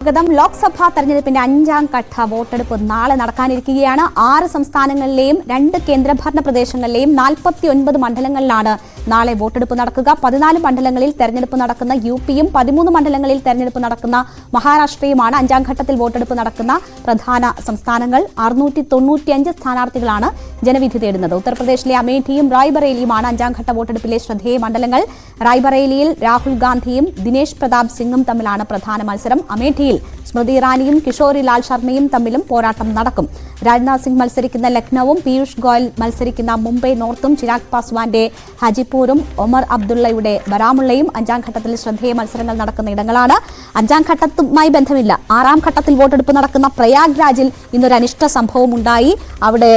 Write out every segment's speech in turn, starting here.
ലോക്സഭാ തെരഞ്ഞെടുപ്പിന്റെ 5ാം ഘട്ട വോട്ടെടുപ്പ് നാളെ നടക്കാനിരിക്കുകയാണ്. 6 സംസ്ഥാനങ്ങളിലെയും 2 കേന്ദ്രഭരണ പ്രദേശങ്ങളിലെയും 49 മണ്ഡലങ്ങളിലാണ് നാളെ വോട്ടെടുപ്പ് നടക്കുക. 14 മണ്ഡലങ്ങളിൽ തെരഞ്ഞെടുപ്പ് നടക്കുന്ന യുപിയും 13 മണ്ഡലങ്ങളിൽ തെരഞ്ഞെടുപ്പ് നടക്കുന്ന മഹാരാഷ്ട്രയുമാണ് 5ാം ഘട്ടത്തിൽ വോട്ടെടുപ്പ് നടക്കുന്ന പ്രധാന സംസ്ഥാനങ്ങൾ. 695 സ്ഥാനാർത്ഥികളാണ് ജനവിധി തേടുന്നത്. ഉത്തർപ്രദേശിലെ അമേഠിയും റായ്ബറേലിയുമാണ് 5ാം ഘട്ട വോട്ടെടുപ്പിലെ ശ്രദ്ധേയ മണ്ഡലങ്ങൾ. റായ്ബറേലിയിൽ രാഹുൽ ഗാന്ധിയും ദിനേശ് പ്രതാപ് സിംഗും തമ്മിലാണ് പ്രധാന മത്സരം. അമേഠിയിൽ സ്മൃതി ഇറാനിയും കിഷോരി ലാൽ ശർമ്മയും തമ്മിലും പോരാട്ടം നടക്കും. രാജ്നാഥ് സിംഗ് മത്സരിക്കുന്ന ലക്നൌവും പീയൂഷ് ഗോയൽ മത്സരിക്കുന്ന മുംബൈ നോർത്തും ചിരാഗ് പാസ്വാന്റെ ഹാജിപ്പൂരും ഒമർ അബ്ദുള്ളയുടെ ബരാമുള്ളയും 5ാം ഘട്ടത്തിൽ ശ്രദ്ധേയ മത്സരങ്ങൾ നടക്കുന്ന ഇടങ്ങളാണ്. 5ാം ഘട്ടത്തുമായി ബന്ധമില്ല. 6ാം ഘട്ടത്തിൽ വോട്ടെടുപ്പ് നടക്കുന്ന പ്രയാഗ്രാജിൽ ഇന്നൊരു അനിഷ്ട സംഭവം ഉണ്ടായി. അവിടെ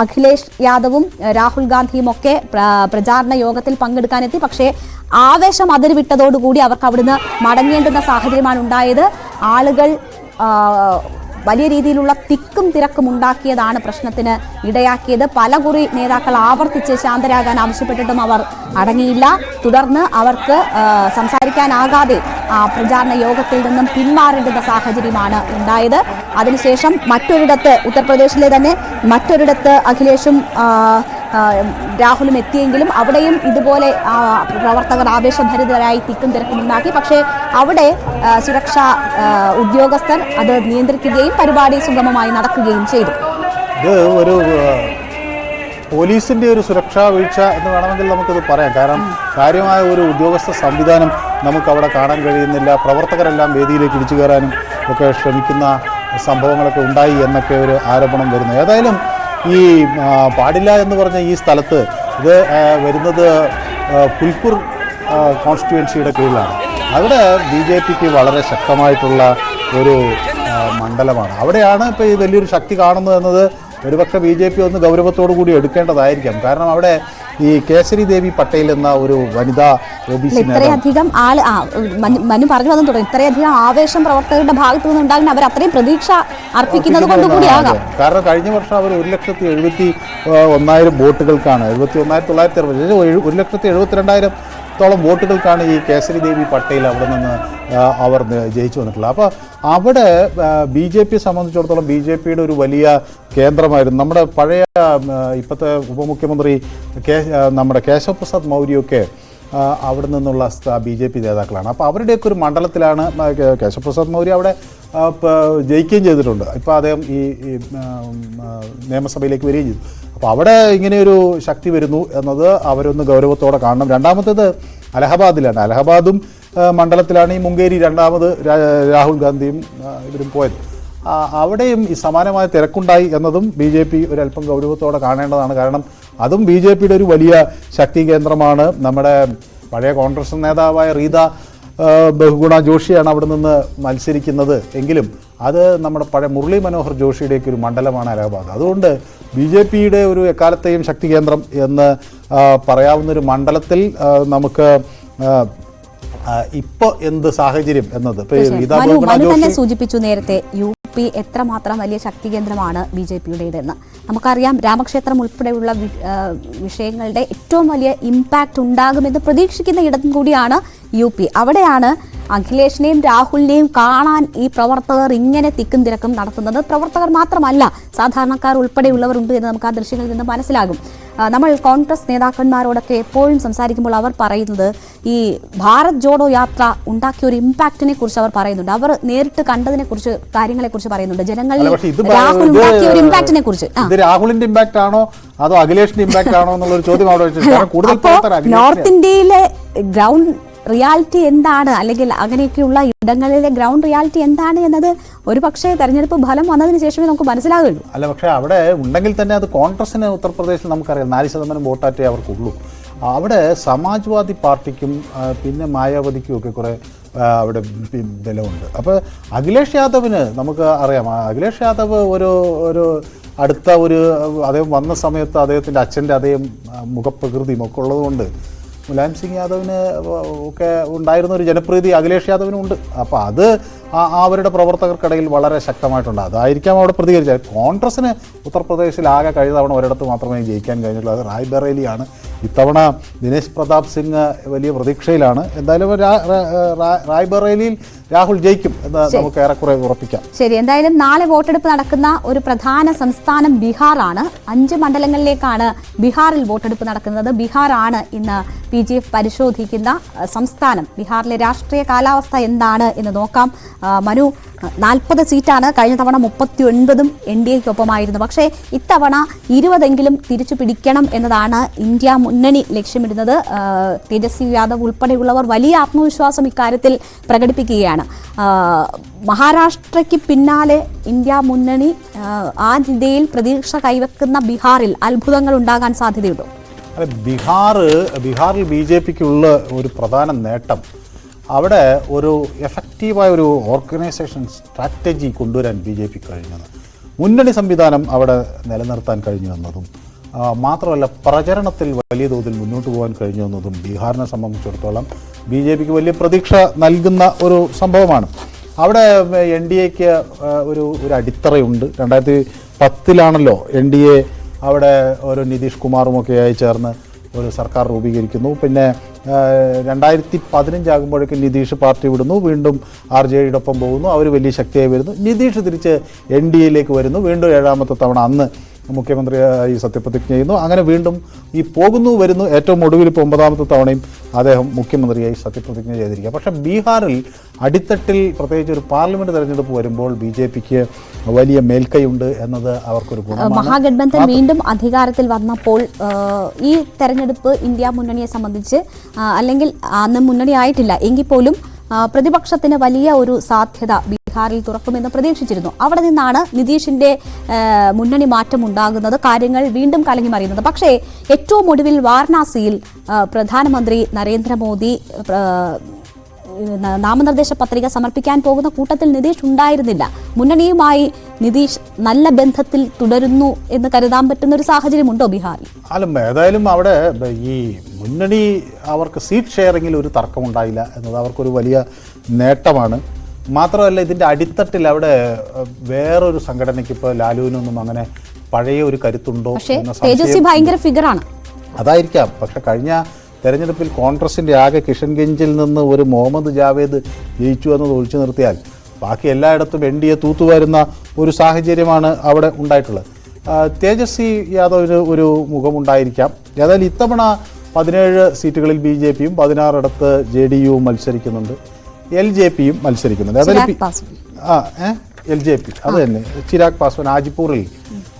അഖിലേഷ് യാദവും രാഹുൽ ഗാന്ധിയും ഒക്കെ പ്രചാരണ യോഗത്തിൽ പങ്കെടുക്കാനെത്തി. പക്ഷേ ആവേശം അതിരുവിട്ടതോടുകൂടി അവർക്ക് അവിടുന്ന് മടങ്ങേണ്ടുന്ന സാഹചര്യമാണ് ഉണ്ടായത്. ആളുകൾ വലിയ രീതിയിലുള്ള തിക്കും തിരക്കും ഉണ്ടാക്കിയതാണ് പ്രശ്നത്തിന് ഇടയാക്കിയത്. പലകുറി നേതാക്കൾ ആവർത്തിച്ച് ശാന്തരാകാൻ ആവശ്യപ്പെട്ടിട്ടും അവർ അടങ്ങിയില്ല. തുടർന്ന് അവർക്ക് സംസാരിക്കാനാകാതെ പ്രചാരണ യോഗത്തിൽ നിന്നും പിന്മാറേണ്ടുന്ന സാഹചര്യമാണ് ഉണ്ടായത്. അതിനുശേഷം മറ്റൊരിടത്ത്, ഉത്തർപ്രദേശിലെ തന്നെ മറ്റൊരിടത്ത് അഖിലേഷും രാഹുലും എത്തിയെങ്കിലും അവിടെയും ഇതുപോലെ പ്രവർത്തകർ ആവേശഭരിതരായി തിക്കും തിരക്കും ഉണ്ടാക്കി. പക്ഷേ അവിടെ സുരക്ഷാ ഉദ്യോഗസ്ഥർ അത് നിയന്ത്രിക്കുകയും പരിപാടി സുഗമമായി നടക്കുകയും ചെയ്തു. ഇത് ഒരു പോലീസിന്റെ ഒരു സുരക്ഷാ വീഴ്ച എന്ന് വേണമെങ്കിൽ നമുക്കിത് പറയാം. കാരണം കാര്യമായ ഒരു ഉദ്യോഗസ്ഥ സംവിധാനം നമുക്ക് അവിടെ കാണാൻ കഴിയുന്നില്ല. പ്രവർത്തകരെല്ലാം വേദിയിലേക്ക് ഇടിച്ചു കയറാനും ഒക്കെ ശ്രമിക്കുന്ന സംഭവങ്ങളൊക്കെ ഉണ്ടായി എന്നൊക്കെ ഒരു ആരോപണം വരുന്നു. ഏതായാലും ഈ പാടില്ല എന്ന് പറഞ്ഞ ഈ സ്ഥലത്ത് ഇത് വരുന്നത് ഫുൽപൂർ കോൺസ്റ്റിറ്റ്യുവൻസിയുടെ കീഴിലാണ്. അവിടെ BJPക്ക് വളരെ ശക്തമായിട്ടുള്ള ഒരു മണ്ഡലമാണ്. അവിടെയാണ് ഇപ്പോൾ ഈ വലിയൊരു ശക്തി കാണുന്നത് എന്നത് ഒരുപക്ഷെ BJP ഒന്ന് ഗൗരവത്തോടു കൂടി എടുക്കേണ്ടതായിരിക്കാം. കാരണം അവിടെ ഈ കേസരി ദേവി പട്ടേൽ എന്ന ഒരു വനിതാ OBC ഇത്രയധികം മനു പറഞ്ഞു വന്നു തുടങ്ങി. ഇത്രയധികം ആവേശം പ്രവർത്തകരുടെ ഭാഗത്തു നിന്നുണ്ടാകുന്ന അവർ അത്രയും പ്രതീക്ഷ അർപ്പിക്കുന്നത് കൊണ്ടുകൂടിയാകാം. കാരണം കഴിഞ്ഞ വർഷം അവർ 1,71,000 വോട്ടുകൾക്കാണ് 71,960 1,72,000 വോട്ടുകൾക്കാണ് ഈ കേസരി ദേവി പട്ടേൽ അവിടെ നിന്ന് അവർ ജയിച്ചു വന്നിട്ടുള്ളത്. അപ്പോൾ അവിടെ BJPയെ സംബന്ധിച്ചിടത്തോളം BJPയുടെ ഒരു വലിയ കേന്ദ്രമായിരുന്നു. നമ്മുടെ പഴയ ഇപ്പോഴത്തെ ഉപമുഖ്യമന്ത്രി നമ്മുടെ കേശവ് പ്രസാദ് മൗര്യയൊക്കെ അവിടെ നിന്നുള്ള BJP നേതാക്കളാണ്. അപ്പോൾ അവരുടെയൊക്കെ ഒരു മണ്ഡലത്തിലാണ് കേശവ് പ്രസാദ് മൗര്യ അവിടെ ജയിക്കുകയും ചെയ്തിട്ടുണ്ട്. ഇപ്പോൾ അദ്ദേഹം ഈ നിയമസഭയിലേക്ക് വരികയും ചെയ്തു. അപ്പോൾ അവിടെ ഇങ്ങനെയൊരു ശക്തി വരുന്നു എന്നത് അവരൊന്ന് ഗൗരവത്തോടെ കാണണം. രണ്ടാമത്തേത് അലഹബാദിലാണ്. അലഹബാദും മണ്ഡലത്തിലാണ് ഈ മുംഗേരി രണ്ടാമത് രാഹുൽ ഗാന്ധിയും ഇവരും പോയത്. അവിടെയും ഈ സമാനമായ തിരക്കുണ്ടായി എന്നതും BJP ഒരല്പം ഗൗരവത്തോടെ കാണേണ്ടതാണ്. കാരണം അതും BJPയുടെ ഒരു വലിയ ശക്തി കേന്ദ്രമാണ്. നമ്മുടെ പഴയ കോൺഗ്രസ് നേതാവായ റീത ബഹുഗുണ ജോഷിയാണ് അവിടെ നിന്ന് മത്സരിക്കുന്നത്. എങ്കിലും അത് നമ്മുടെ പഴയ മുരളി മനോഹർ ജോഷിയുടെയൊക്കെ ഒരു മണ്ഡലമാണ് അലഹബാദ്. അതുകൊണ്ട് BJPയുടെ ഒരു എക്കാലത്തെയും ശക്തി കേന്ദ്രം എന്ന് പറയാവുന്നൊരു മണ്ഡലത്തിൽ നമുക്ക് ഇപ്പോൾ എന്ത് സാഹചര്യം എന്നത് തന്നെ സൂചിപ്പിച്ചു നേരത്തെ. UP എത്രമാത്രം വലിയ ശക്തി കേന്ദ്രമാണ് BJPയുടേതെന്ന് നമുക്കറിയാം. രാമക്ഷേത്രം ഉൾപ്പെടെയുള്ള വിഷയങ്ങളുടെ ഏറ്റവും വലിയ ഇമ്പാക്റ്റ് ഉണ്ടാകുമെന്ന് പ്രതീക്ഷിക്കുന്ന ഇടം കൂടിയാണ് UP. അവിടെയാണ് അഖിലേഷിനെയും രാഹുലിനെയും കാണാൻ ഈ പ്രവർത്തകർ ഇങ്ങനെ തിക്കും തിരക്കും നടത്തുന്നത്. പ്രവർത്തകർ മാത്രമല്ല, സാധാരണക്കാർ ഉൾപ്പെടെയുള്ളവർ ഉണ്ട് എന്ന് നമുക്ക് ആ ദൃശ്യങ്ങളിൽ നിന്ന് മനസ്സിലാകും. നമ്മൾ കോൺഗ്രസ് നേതാക്കന്മാരോടൊക്കെ എപ്പോഴും സംസാരിക്കുമ്പോൾ അവർ പറയുന്നത് ഈ ഭാരത് ജോഡോ യാത്ര ഉണ്ടാക്കിയ ഒരു ഇമ്പാക്റ്റിനെ കുറിച്ച് അവർ പറയുന്നുണ്ട്. അവർ നേരിട്ട് കണ്ടതിനെ കുറിച്ച്, കാര്യങ്ങളെ കുറിച്ച് പറയുന്നുണ്ട്. ജനങ്ങളിൽ രാഹുൽ ഉണ്ടാക്കിയ ഒരു ഇമ്പാക്റ്റിനെ കുറിച്ച്. രാഹുലിന്റെ ഇമ്പാക്റ്റ് ആണോ അതോ അഖിലേഷിന്റെ ഇമ്പാക്റ്റ് ആണോ എന്നുള്ളൊരു ചോദ്യം അവിടെ. നോർത്ത് ഇന്ത്യയിലെ ഗ്രൗണ്ട് റിയാലിറ്റി എന്താണ്, അല്ലെങ്കിൽ അങ്ങനെയൊക്കെയുള്ള ഇടങ്ങളിലെ ഗ്രൗണ്ട് റിയാലിറ്റി എന്താണ് എന്നത് ഒരു പക്ഷേ തെരഞ്ഞെടുപ്പ് ഫലം വന്നതിന് ശേഷമേ നമുക്ക് മനസ്സിലാകുള്ളൂ. അല്ല, പക്ഷേ അവിടെ ഉണ്ടെങ്കിൽ തന്നെ അത് കോൺഗ്രസിന് ഉത്തർപ്രദേശിൽ നമുക്കറിയാം 4% വോട്ടാറ്റേ അവർക്കുള്ളൂ. അവിടെ സമാജ്വാദി പാർട്ടിക്കും പിന്നെ മായാവതിക്കും ഒക്കെ കുറേ അവിടെ ബലമുണ്ട്. അപ്പോൾ അഖിലേഷ് യാദവിന് നമുക്ക് അറിയാം. അഖിലേഷ് യാദവ് ഒരു അടുത്ത അദ്ദേഹം വന്ന സമയത്ത് അദ്ദേഹത്തിൻ്റെ അച്ഛൻ്റെ അതേ മുഖപ്രകൃതിയും ഒക്കെ ഉള്ളതുകൊണ്ട് മുലായം സിംഗ് യാദവിന് ഒക്കെ ഉണ്ടായിരുന്ന ഒരു ജനപ്രീതി അഖിലേഷ് യാദവിനും ഉണ്ട്. അപ്പോൾ അത് അവരുടെ പ്രവർത്തകർക്കിടയിൽ വളരെ ശക്തമായിട്ടുണ്ട്. അതായിരിക്കാം അവിടെ പ്രതികരിച്ചത്. കോൺഗ്രസിന് ഉത്തർപ്രദേശിൽ ആകെ കഴിഞ്ഞ തവണ ഒരിടത്ത് മാത്രമേ ജയിക്കാൻ കഴിഞ്ഞിട്ടുള്ളൂ, അത് റായ്ബറേലിയാണ്. ഇത്തവണ ദിനേശ് പ്രതാപ് സിംഗ് വലിയ പ്രതീക്ഷയിലാണ്. എന്തായാലും റായ്ബറേലിയിൽ രാഹുൽ ജയിക്കും എന്ന് നമുക്ക് ഏറെക്കുറെ ഉറപ്പിക്കാം. ശരി, എന്തായാലും നാളെ വോട്ടെടുപ്പ് നടക്കുന്ന ഒരു പ്രധാന സംസ്ഥാനം ബീഹാറാണ്. 5 മണ്ഡലങ്ങളിലേക്കാണ് ബീഹാറിൽ വോട്ടെടുപ്പ് നടക്കുന്നത്. ബീഹാറാണ് ഇന്ന് PGF പരിശോധിക്കുന്ന സംസ്ഥാനം. ബീഹാറിലെ രാഷ്ട്രീയ കാലാവസ്ഥ എന്താണ് എന്ന് നോക്കാം. മനു, 40 സീറ്റാണ്. കഴിഞ്ഞ തവണ 39 NDAയ്ക്കൊപ്പമായിരുന്നു. പക്ഷേ ഇത്തവണ 20എങ്കിലും തിരിച്ചു പിടിക്കണം എന്നതാണ് ഇന്ത്യ മുന്നണി ലക്ഷ്യമിടുന്നത്. തേജസ്വി യാദവ് ഉൾപ്പെടെയുള്ളവർ വലിയ ആത്മവിശ്വാസം ഇക്കാര്യത്തിൽ പ്രകടിപ്പിക്കുകയാണ്. മഹാരാഷ്ട്രയ്ക്ക് പിന്നാലെ ഇന്ത്യ മുന്നണി ആ ജില്ലയിൽ പ്രതീക്ഷ കൈവെക്കുന്ന ബീഹാറിൽ അത്ഭുതങ്ങൾ ഉണ്ടാകാൻ സാധ്യതയുണ്ടോ? ബീഹാറിൽ BJPക്കുള്ള ഒരു പ്രധാന നേട്ടം അവിടെ ഒരു എഫക്റ്റീവായ ഒരു ഓർഗനൈസേഷൻ സ്ട്രാറ്റജി കൊണ്ടുവരാൻ BJP കഴിഞ്ഞത്. മുന്നണി സംവിധാനം അവിടെ നിലനിർത്താൻ കഴിഞ്ഞു എന്നതും മാത്രമല്ല, പ്രചരണത്തിൽ വലിയ തോതിൽ മുന്നോട്ട് പോകാൻ കഴിഞ്ഞു എന്നതും ബീഹാറിനെ സംബന്ധിച്ചിടത്തോളം BJPക്ക് വലിയ പ്രതീക്ഷ നൽകുന്ന ഒരു സംഭവമാണ്. അവിടെ NDAക്ക് ഒരു അടിത്തറയുണ്ട്. 2010 NDA അവിടെ ഒരു നിതീഷ് കുമാറുമൊക്കെയായി ചേർന്ന് ഒരു സർക്കാർ രൂപീകരിക്കുന്നു. പിന്നെ 2015 ആകുമ്പോഴേക്കും നിതീഷ് പാർട്ടി വിടുന്നു, വീണ്ടും RJDയുടെ ഒപ്പം പോകുന്നു, അവർ വലിയ ശക്തിയായി വരുന്നു. നിതീഷ് തിരിച്ച് NDAയിലേക്ക് വരുന്നു, വീണ്ടും 7ാമത്തെ തവണ അന്ന് മുഖ്യമന്ത്രിയായി സത്യപ്രതിജ്ഞ ചെയ്യുന്നു. അങ്ങനെ വീണ്ടും ഈ പോകുന്നു വരുന്നു. ഏറ്റവും ഒടുവിൽ ഇപ്പോൾ 9ാമത്തെ തവണയും അദ്ദേഹം മുഖ്യമന്ത്രിയായി സത്യപ്രതിജ്ഞ ചെയ്തിരിക്കുക. പക്ഷേ ബീഹാറിൽ അടിത്തട്ടിൽ പ്രത്യേകിച്ച് ഒരു പാർലമെന്റ് തെരഞ്ഞെടുപ്പ് വരുമ്പോൾ BJPക്ക് വലിയ മേൽക്കൈയുണ്ട് എന്നത് അവർക്കൊരു ഗുണമാണ്. മഹാഗഠബന്ധൻ വീണ്ടും അധികാരത്തിൽ വന്നപ്പോൾ ഈ തെരഞ്ഞെടുപ്പ് ഇന്ത്യ മുന്നണിയെ സംബന്ധിച്ച്, അല്ലെങ്കിൽ അന്ന് മുന്നണി ആയിട്ടില്ല എങ്കിൽ പോലും പ്രതിപക്ഷത്തിന് വലിയ ഒരു സാധ്യത ബീഹാറിൽ തുറക്കുമെന്ന് പ്രതീക്ഷിച്ചിരുന്നു. അവിടെ നിന്നാണ് നിതീഷിന്റെ മുന്നണി മാറ്റം ഉണ്ടാകുന്നത്, കാര്യങ്ങൾ വീണ്ടും കലങ്ങി മറിയുന്നത്. പക്ഷേ ഏറ്റവും ഒടുവിൽ വാരണാസിയിൽ പ്രധാനമന്ത്രി നരേന്ദ്രമോദി നാമനിർദ്ദേശ പത്രിക സമർപ്പിക്കാൻ പോകുന്ന കൂട്ടത്തിൽ നിതീഷ് ഉണ്ടായിരുന്നില്ല. മുന്നണിയുമായി നിതീഷ് നല്ല ബന്ധത്തിൽ തുടരുന്നു എന്ന് കരുതാൻ പറ്റുന്ന ഒരു സാഹചര്യമുണ്ടോ ബീഹാറിൽ? അല്ല, ഏതായാലും അവിടെ ഈ മുന്നണി അവർക്ക് സീറ്റ് ഷെയറിങ്ങിൽ ഒരു തർക്കമുണ്ടായില്ല എന്നത് അവർക്കൊരു വലിയ നേട്ടമാണ്. മാത്രമല്ല, ഇതിൻ്റെ അടിത്തട്ടിൽ അവിടെ വേറൊരു സംഘടനയ്ക്ക് ഇപ്പോൾ ലാലുവിനൊന്നും അങ്ങനെ പഴയ ഒരു കരുത്തുണ്ടോ എന്ന ഫിഗറാണ്. അതായിരിക്കാം. പക്ഷെ കഴിഞ്ഞ തെരഞ്ഞെടുപ്പിൽ കോൺഗ്രസിൻ്റെ ആകെ കിഷൻഗഞ്ചിൽ നിന്ന് ഒരു മുഹമ്മദ് ജാവേദ് ജയിച്ചു എന്നത് ഒഴിച്ചു നിർത്തിയാൽ ബാക്കി എല്ലായിടത്തും NDA തൂത്തുവരുന്ന ഒരു സാഹചര്യമാണ് അവിടെ ഉണ്ടായിട്ടുള്ളത്. തേജസ്വി യാദവിന് ഒരു മുഖമുണ്ടായിരിക്കാം. ഏതായാലും ഇത്തവണ 17 സീറ്റുകളിൽ BJPയും 16 JDUവും മത്സരിക്കുന്നുണ്ട്, LJPയും മത്സരിക്കുന്നുണ്ട്. ഏതായാലും LJP അത് തന്നെ, ചിരാഗ് പാസ്വാൻ ആജിപ്പൂറിൽ.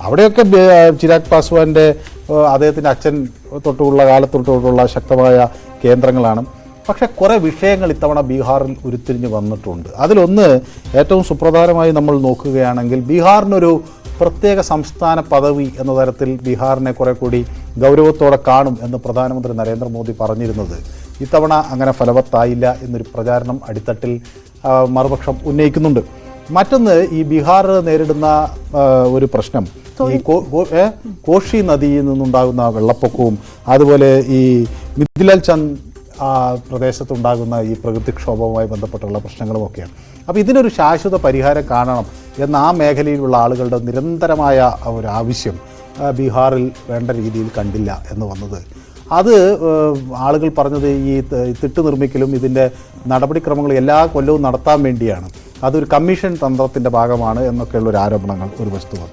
അവിടെയൊക്കെ ചിരാഗ് പാസ്വാന്റെ അദ്ദേഹത്തിൻ്റെ അച്ഛൻ തൊട്ടുള്ള കാലത്തൊട്ടുള്ള ശക്തമായ കേന്ദ്രങ്ങളാണ്. പക്ഷേ കുറേ വിഷയങ്ങൾ ഇത്തവണ ബീഹാറിൽ ഉരുത്തിരിഞ്ഞ് വന്നിട്ടുണ്ട്. അതിലൊന്ന് ഏറ്റവും സുപ്രധാനമായി നമ്മൾ നോക്കുകയാണെങ്കിൽ, ബീഹാറിനൊരു പ്രത്യേക സംസ്ഥാന പദവി എന്ന തരത്തിൽ ബീഹാറിനെ കുറെ കൂടി ഗൗരവത്തോടെ കാണും എന്ന് പ്രധാനമന്ത്രി നരേന്ദ്രമോദി പറഞ്ഞിരുന്നത് ഇത്തവണ അങ്ങനെ ഫലവത്തായില്ല എന്നൊരു പ്രചാരണം അടിത്തട്ടിൽ മറുപക്ഷം ഉന്നയിക്കുന്നുണ്ട്. മറ്റൊന്ന്, ഈ ബീഹാർ നേരിടുന്ന ഒരു പ്രശ്നം ഈ കോഷി നദിയിൽ നിന്നുണ്ടാകുന്ന വെള്ളപ്പൊക്കവും അതുപോലെ ഈ മിഥിലാൽ ചന്ദ് പ്രദേശത്തുണ്ടാകുന്ന ഈ പ്രകൃതിക്ഷോഭവുമായി ബന്ധപ്പെട്ടുള്ള പ്രശ്നങ്ങളുമൊക്കെയാണ്. അപ്പോൾ ഇതിനൊരു ശാശ്വത പരിഹാരം കാണണം എന്ന ആ മേഖലയിലുള്ള ആളുകളുടെ നിരന്തരമായ ഒരു ആവശ്യം ബീഹാറിൽ വേണ്ട രീതിയിൽ കണ്ടില്ല എന്ന് വന്നത്, അത് ആളുകൾ പറഞ്ഞത് ഈ തിട്ട് നിർമ്മിക്കലും ഇതിൻ്റെ നടപടിക്രമങ്ങൾ എല്ലാ കൊല്ലവും നടത്താൻ വേണ്ടിയാണ്, അതൊരു കമ്മീഷൻ തന്ത്രത്തിൻ്റെ ഭാഗമാണ് എന്നൊക്കെയുള്ളൊരു ആരോപണങ്ങൾ ഒരു വസ്തുത.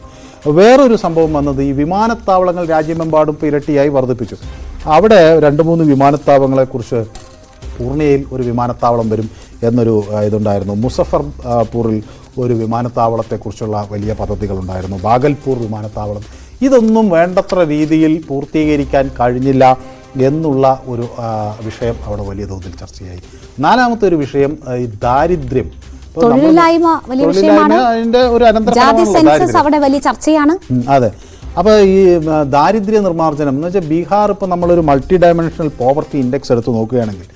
വേറൊരു സംഭവം വന്നത്, ഈ വിമാനത്താവളങ്ങൾ രാജ്യമെമ്പാടും ഇരട്ടിയായി വർദ്ധിപ്പിച്ചു. അവിടെ 2-3 വിമാനത്താവളങ്ങളെക്കുറിച്ച് പൂർണിയയിൽ ഒരു വിമാനത്താവളം വരും എന്നൊരു ഇതുണ്ടായിരുന്നു. മുസഫർപൂറിൽ ഒരു വിമാനത്താവളത്തെക്കുറിച്ചുള്ള വലിയ പദ്ധതികളുണ്ടായിരുന്നു. ബാഗൽപൂർ വിമാനത്താവളം. ഇതൊന്നും വേണ്ടത്ര രീതിയിൽ പൂർത്തീകരിക്കാൻ കഴിഞ്ഞില്ല എന്നുള്ള ഒരു വിഷയം അവിടെ വലിയ തോതിൽ ചർച്ചയായി. 4ാമത്തെ ഒരു വിഷയം ഈ ദാരിദ്ര്യം, അതിന്റെ ഒരു അവിടെ വലിയ ചർച്ചയാണ്. അതെ. അപ്പോൾ ഈ ദാരിദ്ര്യ നിർമ്മാർജ്ജനം എന്ന് വെച്ചാൽ ബീഹാർ ഇപ്പോൾ നമ്മളൊരു മൾട്ടി ഡയമെൻഷണൽ പോവർട്ടി ഇൻഡെക്സ് എടുത്ത് നോക്കുകയാണെങ്കിൽ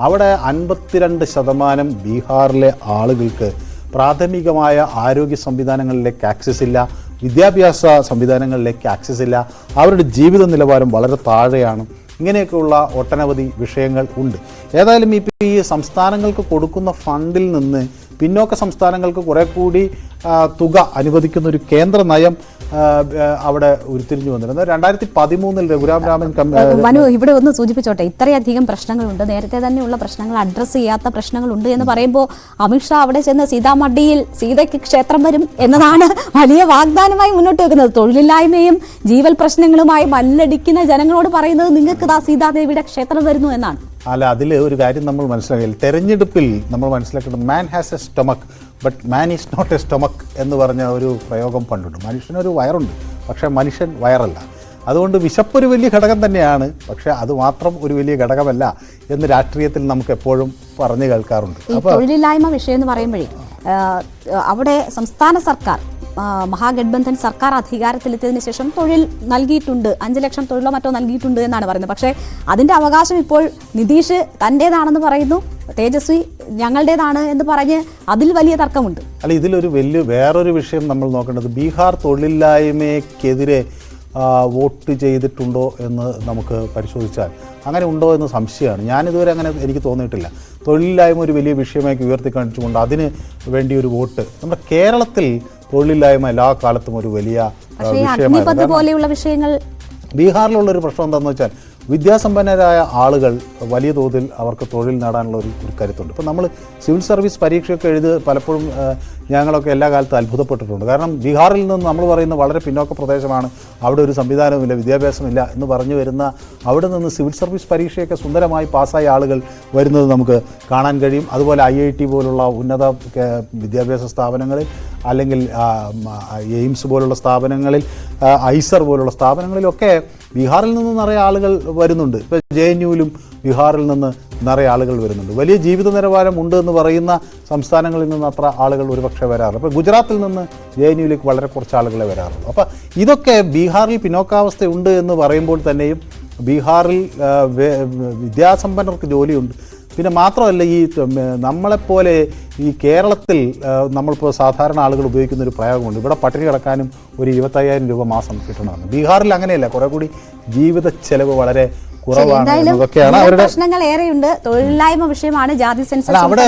അവിടെ 52% ബീഹാറിലെ ആളുകൾക്ക് പ്രാഥമികമായ ആരോഗ്യ സംവിധാനങ്ങളിലേക്ക് ആക്സസ് ഇല്ല, വിദ്യാഭ്യാസ സംവിധാനങ്ങളിലേക്ക് ആക്സസ് ഇല്ല, അവരുടെ ജീവിത നിലവാരം വളരെ താഴെയാണ്. ഇങ്ങനെയൊക്കെയുള്ള ഒട്ടനവധി വിഷയങ്ങൾ ഉണ്ട്. ഏതായാലും ഇപ്പോൾ ഈ സംസ്ഥാനങ്ങൾക്ക് കൊടുക്കുന്ന ഫണ്ടിൽ നിന്ന് പിന്നോക്ക സംസ്ഥാനങ്ങൾക്ക് കുറെ കൂടി തുക അനുവദിക്കുന്ന ഒരു കേന്ദ്ര നയം അവിടെ ഉരുത്തിരിഞ്ഞു വന്നിരുന്നത് 2013 രഘുറാം രാമൻ മനു ഇവിടെ ഒന്ന് സൂചിപ്പിച്ചോട്ടെ, ഇത്രയധികം പ്രശ്നങ്ങളുണ്ട്, നേരത്തെ തന്നെയുള്ള പ്രശ്നങ്ങൾ അഡ്രസ്സ് ചെയ്യാത്ത പ്രശ്നങ്ങളുണ്ട് എന്ന് പറയുമ്പോൾ അമിത്ഷാ അവിടെ ചെന്ന് സീതാമഡിയിൽ സീതയ്ക്ക് ക്ഷേത്രം വരും എന്നതാണ് വലിയ വാഗ്ദാനമായി മുന്നോട്ട് വെക്കുന്നത്. തൊഴിലില്ലായ്മയും ജീവൽ പ്രശ്നങ്ങളുമായി മല്ലടിക്കുന്ന ജനങ്ങളോട് പറയുന്നത് നിങ്ങൾക്ക് ദാ സീതാദേവിയുടെ ക്ഷേത്രം വരുന്നു എന്നാണ്. അല്ല, അതിൽ ഒരു കാര്യം നമ്മൾ മനസ്സിലാക്കില്ല. തെരഞ്ഞെടുപ്പിൽ നമ്മൾ മനസ്സിലാക്കേണ്ടത് man has a stomach but man is not a stomach എന്ന് പറഞ്ഞ ഒരു പ്രയോഗം പണ്ടുണ്ട്. മനുഷ്യനൊരു വയറുണ്ട്, പക്ഷേ മനുഷ്യൻ വയറല്ല. അതുകൊണ്ട് വിശപ്പൊരു വലിയ ഘടകം തന്നെയാണ്, പക്ഷേ അത് മാത്രം ഒരു വലിയ ഘടകമല്ല എന്ന് രാഷ്ട്രീയത്തിൽ നമുക്ക് എപ്പോഴും പറഞ്ഞു കേൾക്കാറുണ്ട്. അപ്പോൾ തൊഴിലില്ലായ്മ വിഷയം എന്ന് പറയുമ്പോഴേ അവിടെ സംസ്ഥാന സർക്കാർ മഹാഗഡ്ബന്ധൻ സർക്കാർ അധികാരത്തിലെത്തിയതിനു ശേഷം തൊഴിൽ നൽകിയിട്ടുണ്ട്, 5 ലക്ഷം തൊഴിലോ മറ്റോ നൽകിയിട്ടുണ്ട് എന്നാണ് പറയുന്നത്. പക്ഷേ അതിൻ്റെ അവകാശം ഇപ്പോൾ നിതീഷ് തൻ്റേതാണെന്ന് പറയുന്നു, തേജസ്വി ഞങ്ങളുടേതാണ് എന്ന് പറഞ്ഞ് അതിൽ വലിയ തർക്കമുണ്ട്. അല്ല, ഇതിലൊരു വേറൊരു വിഷയം നമ്മൾ നോക്കേണ്ടത് ബീഹാർ തൊഴിലില്ലായ്മയ്ക്കെതിരെ വോട്ട് ചെയ്തിട്ടുണ്ടോ എന്ന് നമുക്ക് പരിശോധിച്ചാൽ അങ്ങനെ ഉണ്ടോ എന്ന് സംശയമാണ്. ഞാനിതുവരെ അങ്ങനെ എനിക്ക് തോന്നിയിട്ടില്ല. തൊഴിലില്ലായ്മ ഒരു വലിയ വിഷയമായി ഉയർത്തി കാണിച്ചുകൊണ്ട് അതിന് വേണ്ടി ഒരു വോട്ട് നമ്മുടെ കേരളത്തിൽ തൊഴിലില്ലായ്മ എല്ലാ കാലത്തും ഒരു വലിയ വിഷയങ്ങൾ. ബീഹാറിലുള്ളൊരു പ്രശ്നം എന്താണെന്ന് വെച്ചാൽ വിദ്യാസമ്പന്നരായ ആളുകൾ വലിയ തോതിൽ അവർക്ക് തൊഴിൽ നേടാനുള്ള ഒരു കരുത്തുണ്ട്. ഇപ്പം നമ്മൾ സിവിൽ സർവീസ് പരീക്ഷയൊക്കെ എഴുതി പലപ്പോഴും ഞങ്ങളൊക്കെ എല്ലാ കാലത്തും അത്ഭുതപ്പെട്ടിട്ടുണ്ട്. കാരണം ബീഹാറിൽ നിന്ന് നമ്മൾ പറയുന്ന വളരെ പിന്നോക്ക പ്രദേശമാണ്, അവിടെ ഒരു സംവിധാനവുമില്ല, വിദ്യാഭ്യാസമില്ല എന്ന് പറഞ്ഞു വരുന്ന അവിടെ നിന്ന് സിവിൽ സർവീസ് പരീക്ഷയൊക്കെ സുന്ദരമായി പാസ്സായ ആളുകൾ വരുന്നത് നമുക്ക് കാണാൻ കഴിയും. അതുപോലെ IIT പോലുള്ള ഉന്നത വിദ്യാഭ്യാസ സ്ഥാപനങ്ങളിൽ, അല്ലെങ്കിൽ എയിംസ് പോലുള്ള സ്ഥാപനങ്ങളിൽ, ഐസർ പോലുള്ള സ്ഥാപനങ്ങളിലൊക്കെ ബീഹാറിൽ നിന്ന് നിറയെ ആളുകൾ വരുന്നുണ്ട്. ഇപ്പോൾ JNUവിലും ബീഹാറിൽ നിന്ന് നിറയെ ആളുകൾ വരുന്നുണ്ട്. വലിയ ജീവിത നിലവാരം ഉണ്ട് എന്ന് പറയുന്ന സംസ്ഥാനങ്ങളിൽ നിന്ന് അത്ര ആളുകൾ ഒരുപക്ഷെ വരാറുണ്ട്. അപ്പോൾ ഗുജറാത്തിൽ നിന്ന് JNUവിലേക്ക് വളരെ കുറച്ച് ആളുകളെ വരാറുള്ളൂ. അപ്പോൾ ഇതൊക്കെ ബീഹാറിൽ പിന്നോക്കാവസ്ഥയുണ്ട് എന്ന് പറയുമ്പോൾ തന്നെയും ബീഹാറിൽ വിദ്യാസമ്പന്നർക്ക് ജോലിയുണ്ട്. പിന്നെ മാത്രമല്ല, ഈ നമ്മളെപ്പോലെ ഈ കേരളത്തിൽ നമ്മളിപ്പോൾ സാധാരണ ആളുകൾ ഉപയോഗിക്കുന്ന ഒരു പ്രയോഗമുണ്ട്, ഇവിടെ പട്ടിണി കിടക്കാനും ഒരു 25,000 രൂപ മാസം കിട്ടണമെന്ന്. ബീഹാറിൽ അങ്ങനെയല്ല, കുറെ കൂടി ജീവിത ചെലവ് വളരെ കുറവാണ് എന്നതൊക്കെയാണ് അവരുടെ പ്രശ്നങ്ങൾ. ഏറെയുണ്ട്, തൊഴിലില്ലായ്മ വിഷയമാണ്, ജാതി സെൻസസ്. അവിടെ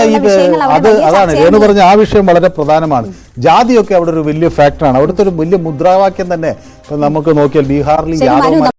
അതാണ് രേണു പറഞ്ഞ ആ വിഷയം വളരെ പ്രധാനമാണ്. ജാതിയൊക്കെ അവിടെ ഒരു വലിയ ഫാക്ടറാണ്. അവിടുത്തെ ഒരു വലിയ മുദ്രാവാക്യം തന്നെ നമുക്ക് നോക്കിയാൽ ബീഹാറിൽ